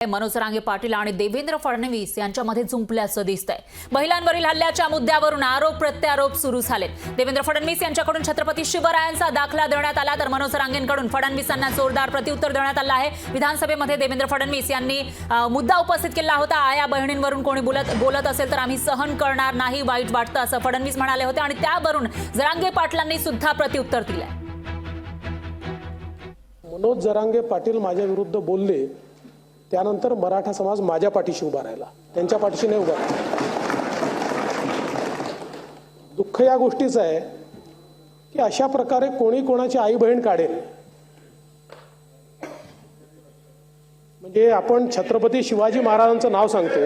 मनोज जरांगे पाटील आणि देवेंद्र फडणवीस यांच्यामध्ये जुंपल्याचं दिसतंय। महिलांवरील हल्ल्याच्या मुद्द्यावरून आरोप प्रत्यारोप सुरू झालेत। देवेंद्र फडणवीस यांच्याकडून छत्रपती शिवरायांचा दाखला देण्यात आला, तर मनोज जरांगेंकडून फडणवीसांना जोरदार प्रत्युत्तर देण्यात आलं आहे। विधानसभेमध्ये देवेंद्र फडणवीस यांनी मुद्दा उपस्थित केला होता, आया बहिणींवरून कोणी बोलत असेल तर आम्ही सहन करणार नाही, वाईट वाटतं असं फडणवीस म्हणाले होते आणि त्यावरून जरांगे पाटलांनी सुद्धा प्रत्युत्तर दिलंय। मनोज जरांगे पाटील माझ्या विरुद्ध बोलले, त्यानंतर मराठा समाज माझ्या पाठीशी उभा राहिला, त्यांच्या पाठीशी नाही उभा राहिला। दुःख या गोष्टीचं आहे की अशा प्रकारे कोणी कोणाची आई बहीण काढेल। म्हणजे आपण छत्रपती शिवाजी महाराजांचं नाव सांगतो,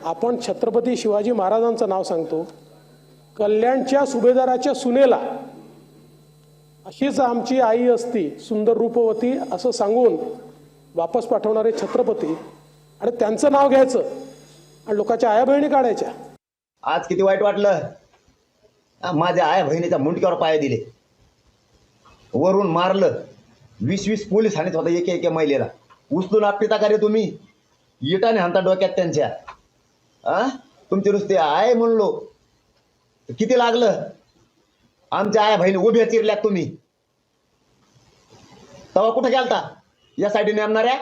आपण छत्रपती शिवाजी महाराजांचं नाव सांगतो, कल्याणच्या सुभेदाराच्या सुनेला अशीच आमची आई असती सुंदर रूपवती असं सांगून वापस पाठवणारे छत्रपती, आणि त्यांचं नाव घ्यायचं आणि लोकांच्या आया बहिणी काढायच्या। आज किती वाईट वाटलं, माझ्या आया बहिणीच्या मुंडक्यावर पाय दिले, वरून मारलं, 20-20 पोलीस हाणत होता एक महिलेला, उचलून आपटिता का रे तुम्ही, इटाने हाणता डोक्यात त्यांच्या। तुमची नुसते आय म्हणलो किती लागलं, आमच्या आया बहिणी उभ्या चिरल्यात तुम्ही, तेव्हा कुठे गेलता? यासाठी नेमणाऱ्या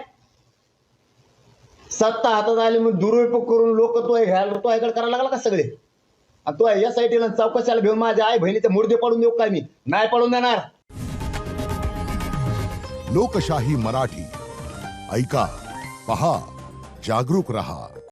सत्ता हातात आली मग दुरुपयोग करून लोक तो ह्याकडे करायला लागला का सगळे? आणि तो यासाठी चौकशाला घेऊन माझ्या आई बहिणीचे मुर्दे पडून देऊ काय? मी नाही पडून देणार। लोकशाही मराठी ऐका, पहा, जागरूक रहा।